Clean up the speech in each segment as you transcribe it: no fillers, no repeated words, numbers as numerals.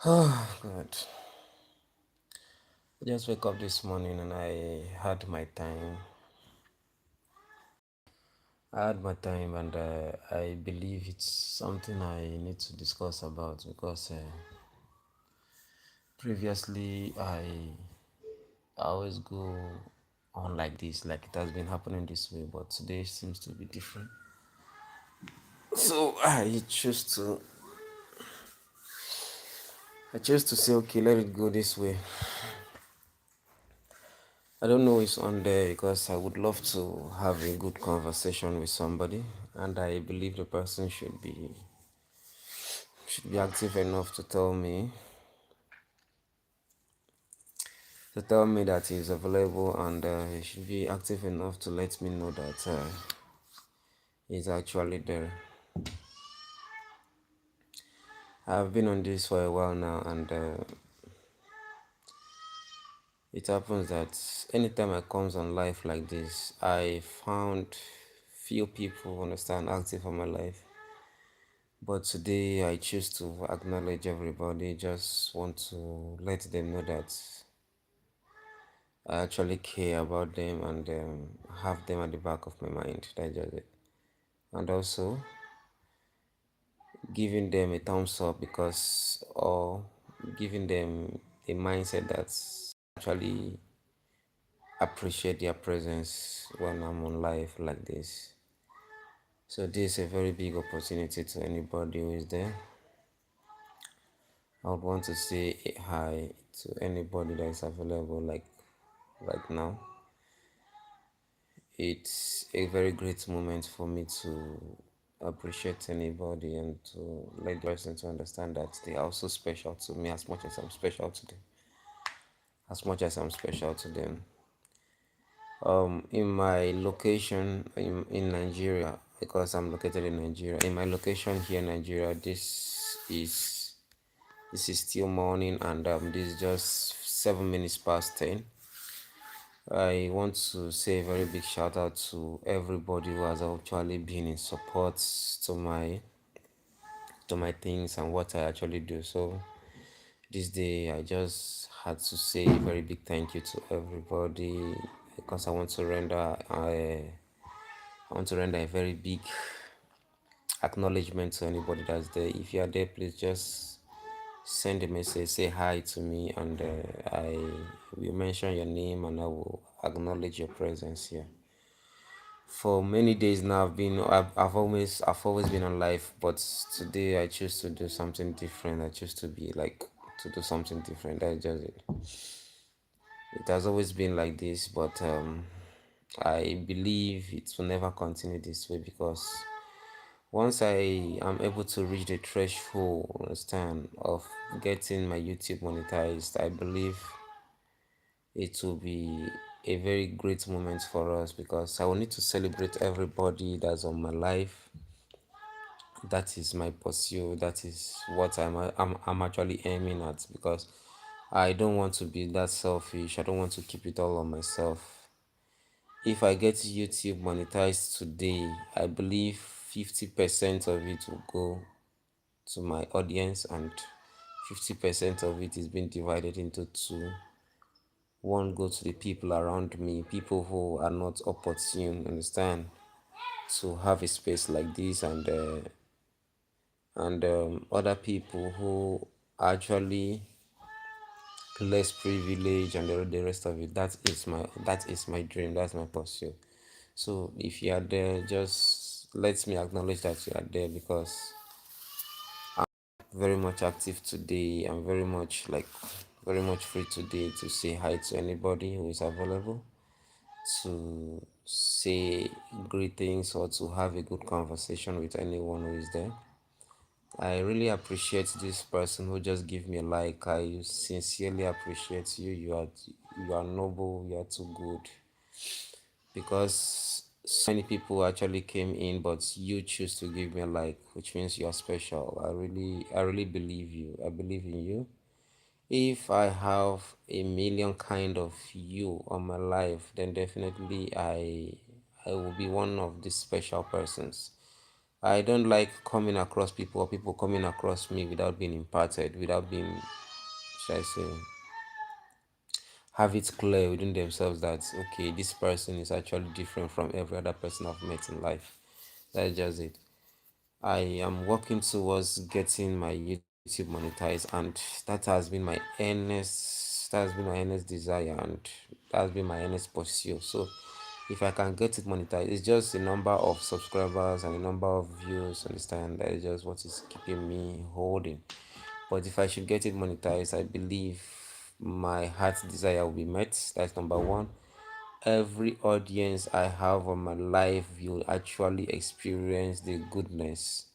Oh God. I just wake up this morning and I had my time. And I believe it's something I need to discuss about because previously I always go on like this, like it has been happening this way, but today seems to be different. So I chose to say okay, let it go this way. I don't know who's on there because I would love to have a good conversation with somebody, and I believe the person should be active enough to tell me that he's available, and he should be active enough to let me know that he's actually there. I've been on this for a while now, and it happens that anytime I comes on life like this, I found few people understand active on my life. But today I choose to acknowledge everybody, just want to let them know that I actually care about them and have them at the back of my mind. That's just it. And also giving them a thumbs up because, or giving them a mindset that's actually appreciate their presence when I'm on live like this. So this is a very big opportunity to anybody who is there. I would want to say hi to anybody that is available like right now. It's a very great moment for me to appreciate anybody and to let the person to understand that they are also special to me as much as I'm special to them. As much as I'm special to them. In my location in Nigeria, because I'm located in Nigeria, in my location here in Nigeria, this is still morning, and this is just 7 minutes past 10. I want to say a very big shout out to everybody who has actually been in support to my things and what I actually do. So this day I just had to say a very big thank you to everybody because I want to render a very big acknowledgement to anybody that's there. If you are there, please just send a message, say hi to me, and I will mention your name and I will acknowledge your presence here. For many days now, I've always been on live, but today I choose to do something different. I choose to do something different. That's just it. It has always been like this, but I believe it will never continue this way because once I am able to reach the threshold, understand, of getting my YouTube monetized, I believe it will be a very great moment for us because I will need to celebrate everybody that's on my life. That is my pursuit. That is what I'm actually aiming at because I don't want to be that selfish. I don't want to keep it all on myself. If I get YouTube monetized today, I believe 50% of it will go to my audience and 50% of it is being divided into two. One go to the people around me, people who are not opportune, understand, to have a space like this, and other people who are actually less privileged and the rest of it. That is my dream. That's my pursuit. So if you are there, just let me acknowledge that you are there because very much active today. I'm very much free today to say hi to anybody who is available, to say greetings or to have a good conversation with anyone who is there. I really appreciate this person who just give me a like. I sincerely appreciate you. You are noble. You are too good because so many people actually came in, but you choose to give me a like, which means you are special. I really believe you. I believe in you. If I have a million kind of you on my life, then definitely I will be one of these special persons. I don't like coming across people or people coming across me without being imparted, without being, should I say, have it clear within themselves that okay, this person is actually different from every other person I've met in life. That's just it. I am working towards getting my YouTube monetized, and that has been my earnest desire, and that has been my earnest pursuit. So if I can get it monetized, it's just the number of subscribers and the number of views, understand, that is just what is keeping me holding. But if I should get it monetized, I believe my heart's desire will be met. That's number one. Every audience I have on my live will actually experience the goodness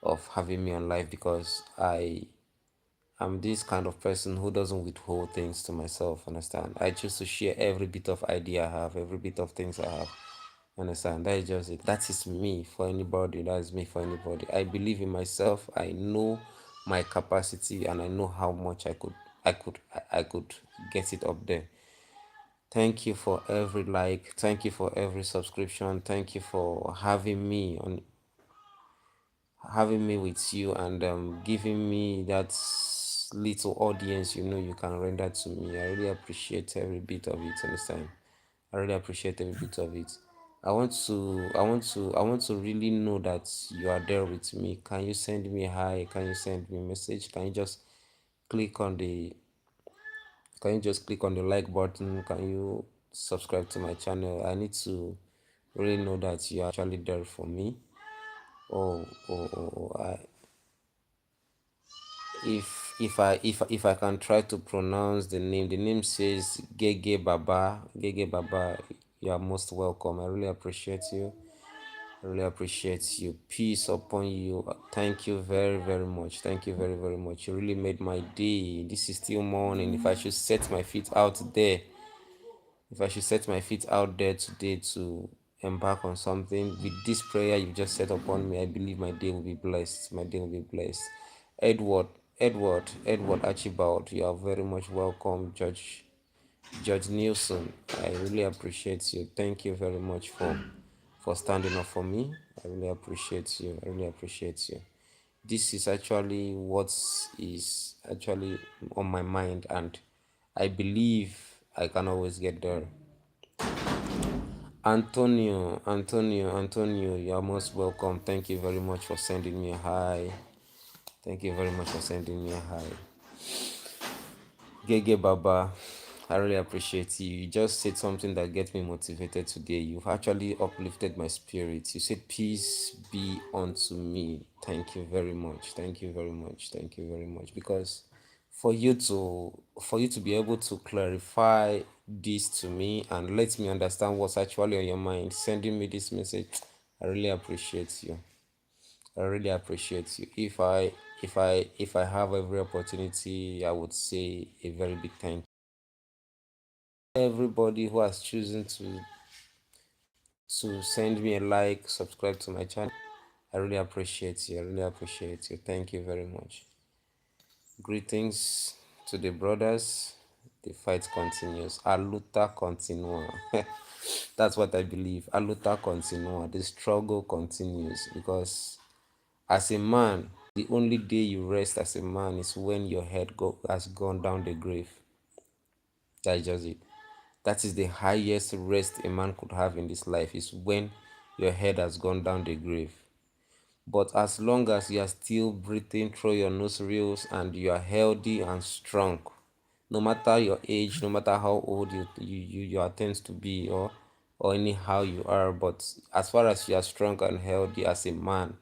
of having me on live, because I'm this kind of person who doesn't withhold things to myself, understand. I choose to share every bit of idea I have, every bit of things I have. Understand? That is just it. That is me for anybody. That is me for anybody. I believe in myself. I know my capacity, and I know how much I could get it up there. Thank you for every like. Thank you for every subscription. Thank you for having me with you, and giving me that little audience you can render to me. I really appreciate every bit of it. Understand? I really appreciate every bit of it. I want to really know that you are there with me. Can you send me a hi? Can you send me a message? Click on the can you just click on the like button? Can you subscribe to my channel? I need to really know that you're actually there for me. Oh, if I can try to pronounce the name. The name says Gege Baba. Gege Baba, you are most welcome. I really appreciate you. I really appreciate you. Peace upon you. Thank you very, very much. Thank you very, very much. You really made my day. This is still morning. If I should set my feet out there today to embark on something with this prayer you just set upon me, I believe my day will be blessed. My day will be blessed. Edward, Edward Archibald, you are very much welcome. Judge Nielsen, I really appreciate you. Thank you very much for standing up for me. I really appreciate you. I really appreciate you. This is actually what is actually on my mind, and I believe I can always get there. Antonio, you are most welcome. Thank you very much for sending me a hi. Thank you very much for sending me a hi. Gege Baba, I really appreciate you. You just said something that gets me motivated today. You've actually uplifted my spirit. You said, "Peace be unto me." Thank you very much. Thank you very much. Thank you very much. Because for you to be able to clarify this to me and let me understand what's actually on your mind, sending me this message, I really appreciate you. I really appreciate you. If I have every opportunity, I would say a very big thank you. Everybody who has chosen to send me a like, subscribe to my channel. I really appreciate you. I really appreciate you. Thank you very much. Greetings to the brothers. The fight continues. Aluta continua. That's what I believe. Aluta continua. The struggle continues, because as a man, the only day you rest as a man is when your has gone down the grave. That's just it. That is the highest rest a man could have in this life, is when your head has gone down the grave. But as long as you are still breathing through your nostrils and you are healthy and strong, no matter your age, no matter how old you attempt to be, or anyhow you are, but as far as you are strong and healthy as a man,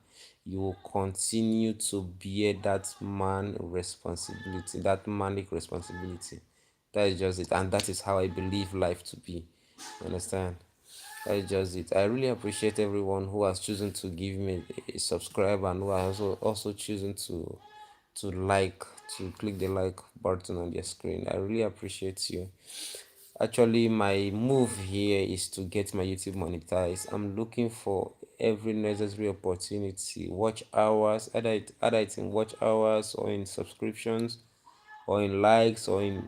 you will continue to bear that manic responsibility. That is just it, and that is how I believe life to be. Understand? That is just it. I really appreciate everyone who has chosen to give me a subscribe, and who has also chosen to like to click the like button on their screen. I really appreciate you. Actually, my move here is to get my YouTube monetized. I'm looking for every necessary opportunity, watch hours, either it's in watch hours, or in subscriptions, or in likes, or in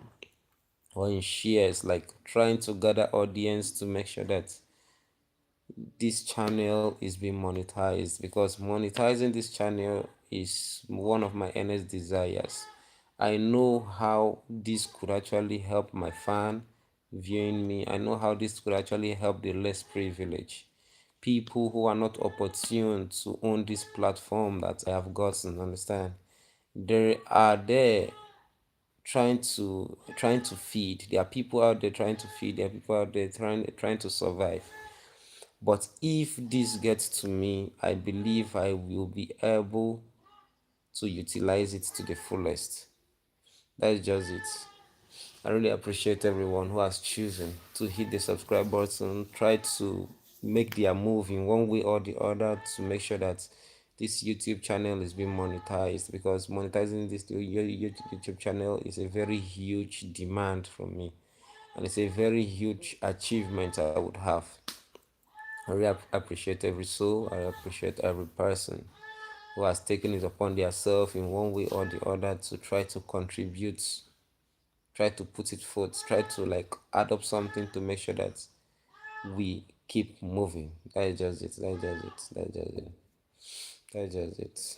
shares, like trying to gather audience to make sure that this channel is being monetized, because monetizing this channel is one of my earnest desires. I know how this could actually help my fan viewing me. I know how this could actually help the less privileged people who are not opportune to own this platform that I have gotten. Understand? There are there trying to feed. There are people out there trying to feed. There are people out there trying to survive. But if this gets to me, I believe I will be able to utilize it to the fullest. That's just it. I really appreciate everyone who has chosen to hit the subscribe button, try to make their move in one way or the other to make sure that this YouTube channel is being monetized, because monetizing this YouTube channel is a very huge demand from me, and it's a very huge achievement I would have. I really appreciate every soul. I appreciate every person who has taken it upon themselves in one way or the other to try to contribute, try to put it forth, try to like add up something to make sure that we keep moving. That is just it. That is just it. That is just it. That is just it.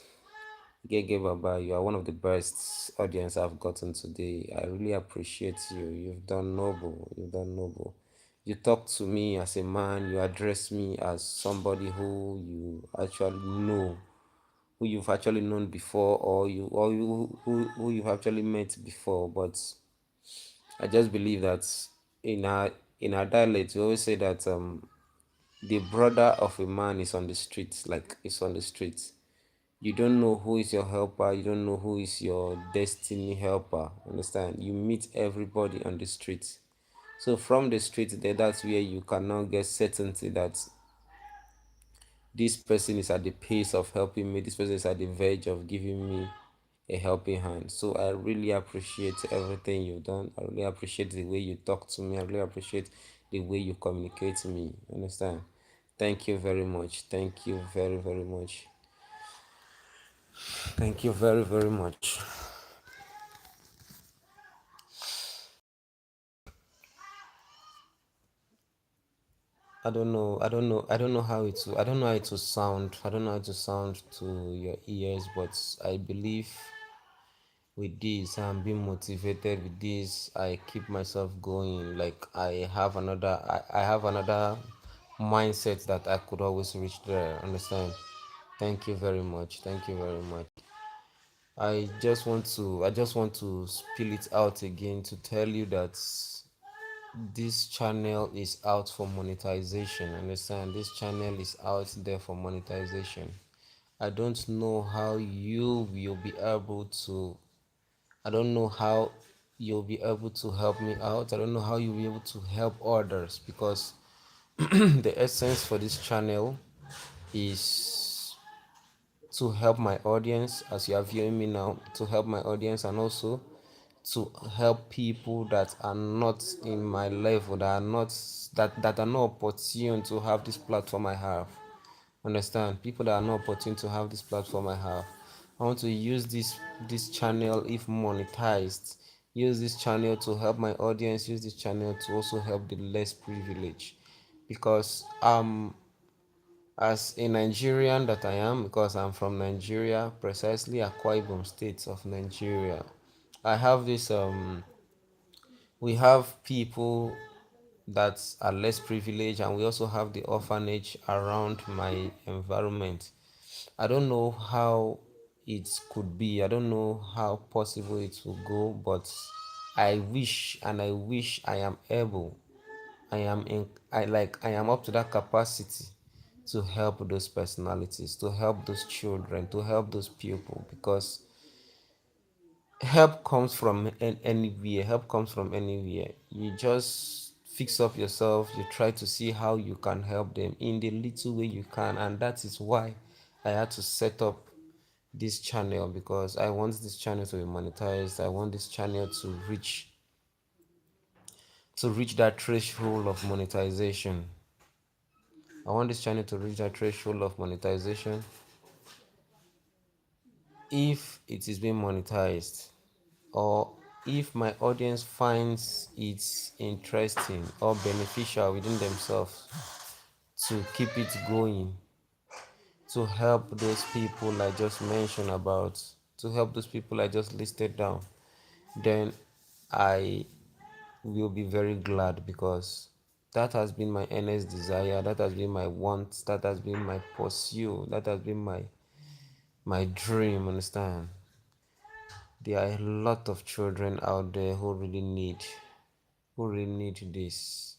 Gege Baba, you are one of the best audience I've gotten today. I really appreciate you. You've done noble. You've done noble. You talk to me as a man. You address me as somebody who you actually know, who you've actually known before, or who you've actually met before. But I just believe that in our dialect, we always say that the brother of a man is on the streets, like is on the streets. You don't know who is your helper, you don't know who is your destiny helper. Understand? You meet everybody on the streets. So from the street there, that's where you can now get certainty that this person is at the pace of helping me, this person is at the verge of giving me a helping hand. So I really appreciate everything you've done. I really appreciate the way you talk to me. I really appreciate the way you communicate to me. Understand? Thank you very much. Thank you very, very much. Thank you very, very much. I don't know how it will sound. I don't know how it will sound to your ears, but I believe with this, I'm being motivated with this. I keep myself going. Like I have another mindset that I could always reach there. Understand? Thank you very much. Thank you very much. I just want to spill it out again to tell you that this channel is out for monetization. Understand? This channel is out there for monetization. I don't know how you will be able to I don't know how you'll be able to help me out. I don't know how you'll be able to help others, because the essence for this channel is to help my audience, as you are viewing me now, to help my audience, and also to help people that are not in my level, that are not opportune to have this platform I have. Understand? People that are not opportune to have this platform I have. I want to use this channel, if monetized, use this channel to help my audience, use this channel to also help the less privileged, because as a Nigerian that I am, because I'm from Nigeria, precisely Akwa Ibom State of Nigeria, I have this we have people that are less privileged, and we also have the orphanage around my environment. I don't know how it could be, I don't know how possible it will go, but I wish I am able, I am up to that capacity to help those personalities, to help those children, to help those people, because help comes from anywhere. Help comes from anywhere. You just fix up yourself, you try to see how you can help them in the little way you can, and that is why I had to set up this channel, because I want this channel to be monetized. I want this channel to reach that threshold of monetization. I want this channel to reach that threshold of monetization. If it is being monetized, or if my audience finds it interesting or beneficial within themselves to keep it going, to help those people I just mentioned about, to help those people I just listed down, then I will be very glad, because that has been my earnest desire, that has been my want, that has been my pursuit, that has been my dream. Understand? There are a lot of children out there who really need this.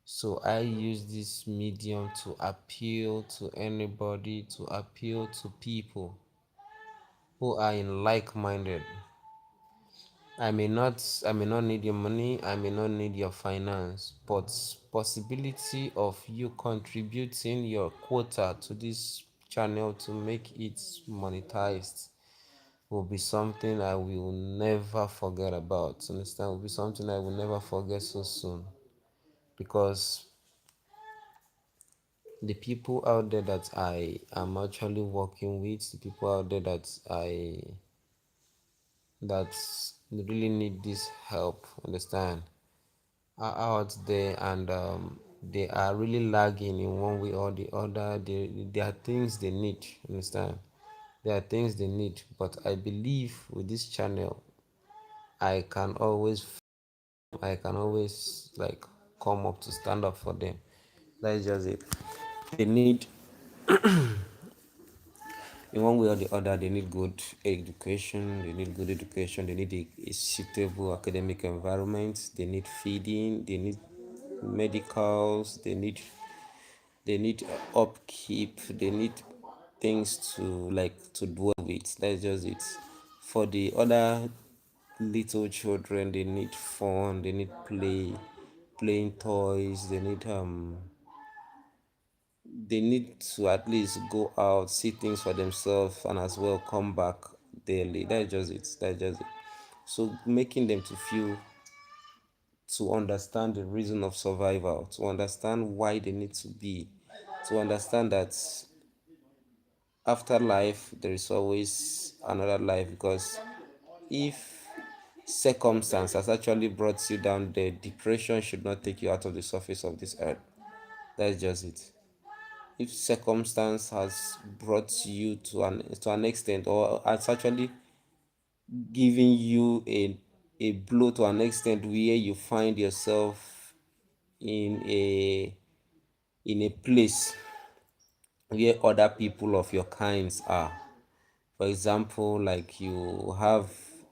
So I use this medium to appeal to anybody, to appeal to people who are in like-minded. I may not need your money, I may not need your finance, but possibility of you contributing your quota to this channel to make it monetized will be something I will never forget about. Understand? Will be something I will never forget so soon, because the people out there that I am actually working with, the people out there that really need this help, understand, are out there, and they are really lagging in one way or the other. There are things they need, understand. There are things they need, but I believe with this channel, I can always, like come up to stand up for them. That is just it. They need, in one way or the other, they need good education. They need good education. They need a suitable academic environment. They need feeding. They need medicals. They need upkeep. They need things to dwell with. That's just it. For the other little children, they need fun. They need playing toys. They need to at least go out, see things for themselves, and as well come back daily. That's just it. That's just it. So making them to understand the reason of survival, to understand why they need to be, to understand that after life there is always another life. Because if circumstance has actually brought you down there, depression should not take you out of the surface of this earth. That's just it. If circumstance has brought you to an extent, or has actually given you a blow to an extent where you find yourself in a place where other people of your kinds are, for example, like you have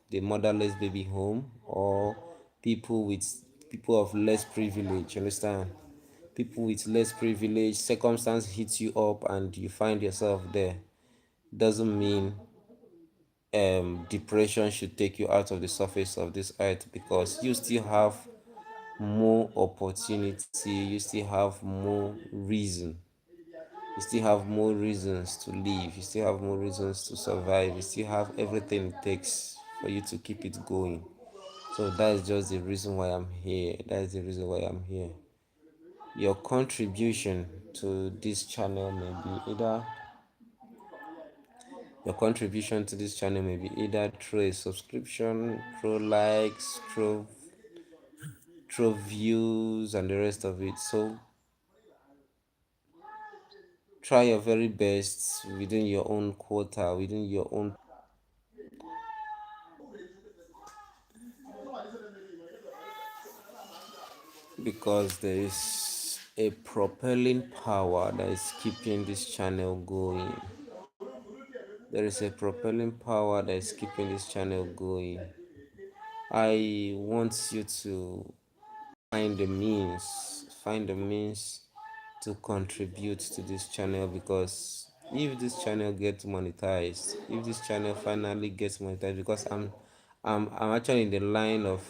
the motherless baby home, or people of less privilege, understand, people with less privilege, circumstance hits you up and you find yourself there, doesn't mean depression should take you out of the surface of this earth, because you still have more opportunity, you still have more reason, you still have more reasons to live, you still have more reasons to survive, you still have everything it takes for you to keep it going. So that is just the reason why I'm here. That is the reason why I'm here. Your contribution to this channel may be either Your contribution to this channel may be either through a subscription, through likes, through views, and the rest of it. So try your very best within your own quota, within your own, because there is a propelling power that is keeping this channel going. There is a propelling power that is keeping this channel going. I want you to find the means to contribute to this channel, because if this channel gets monetized, if this channel finally gets monetized, because I'm actually in the line of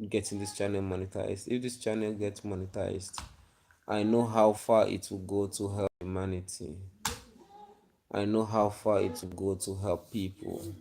getting this channel monetized. If this channel gets monetized, I know how far it will go to help humanity. I know how far it will go to help people.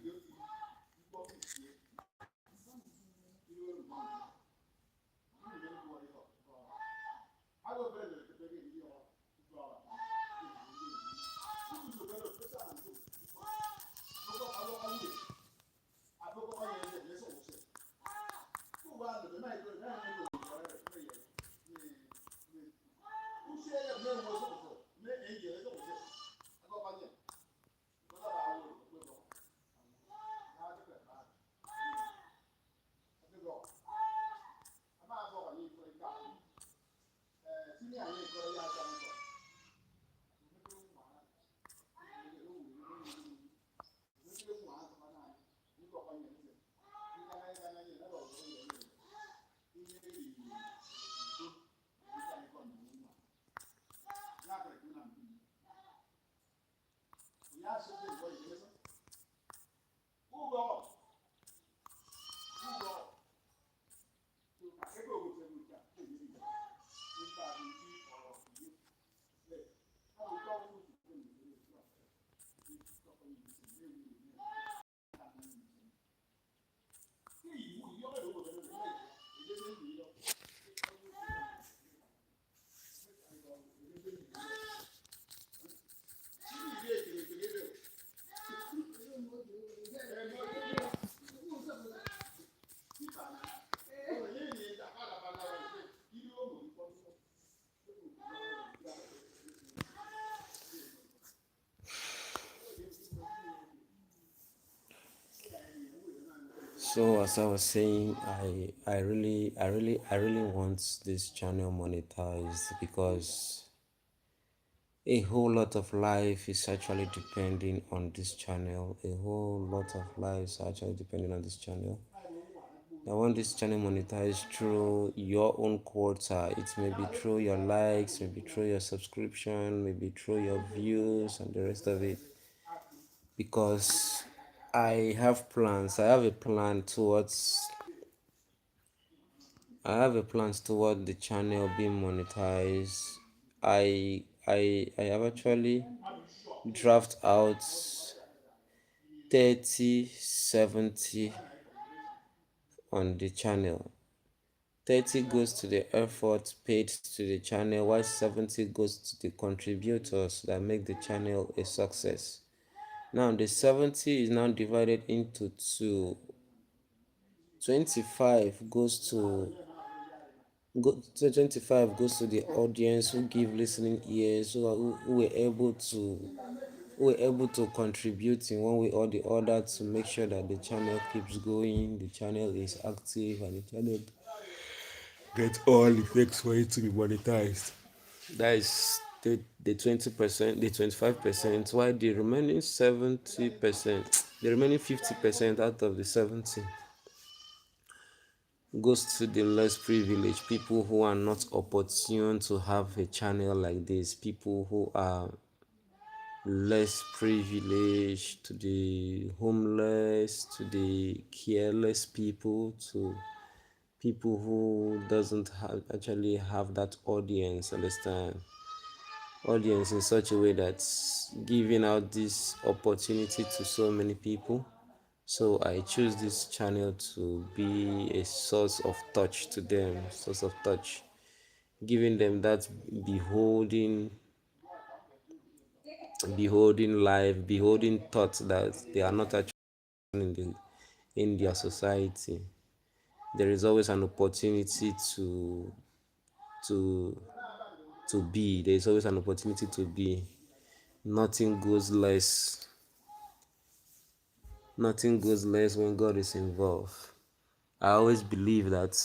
So as I was saying, I really want this channel monetized because a whole lot of life is actually depending on this channel. A whole lot of lives are actually depending on this channel. I want this channel monetized through your own quota. It may be through your likes, maybe through your subscription, maybe through your views and the rest of it. Because I have plans. I have a plans toward the channel being monetized. I have actually draft out 30/70 on the channel. 30 goes to the effort paid to the channel, while 70 goes to the contributors that make the channel a success. Now the 70 is now divided into two. 25 goes to 25 goes to the audience who give listening ears, who were able to contribute in one way or the other to make sure that the channel keeps going, the channel is active, and the channel gets all it takes for it to be monetized. That is the 20%, the 25%, while the remaining 70%, the remaining 50% out of the 70 goes to the less privileged, people who are not opportune to have a channel like this, people who are less privileged, to the homeless, to the careless people, to people who doesn't actually have that audience, understand, audience in such a way that's giving out this opportunity to so many people. So I choose this channel to be a source of touch to them, source of touch, giving them that beholding, beholding life, beholding thoughts that they are not actually in their society. There is always an opportunity to to be. There is always an opportunity to be. Nothing goes less. Nothing goes less when God is involved. I always believe that.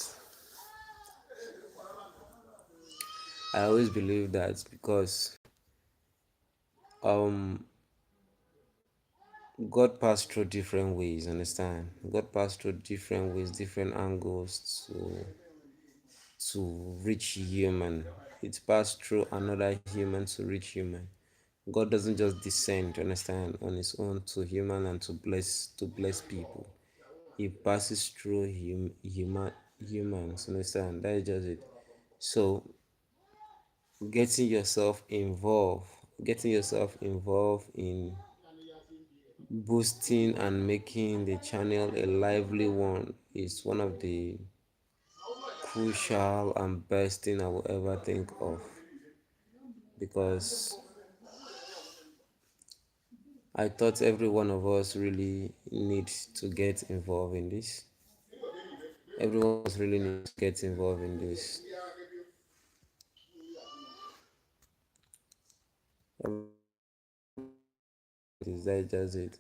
I always believe that because um God passed through different ways, understand? God passed through different ways, different angles to reach human. It passed through another human to reach human. God doesn't just descend, understand, on his own to human and to bless people. He passes through humans, understand? That is just it. So getting yourself involved, getting yourself involved in boosting and making the channel a lively one is one of the crucial and best thing I will ever think of, because I thought every one of us really needs to get involved in this. Everyone else really needs to get involved in this. Is that just it?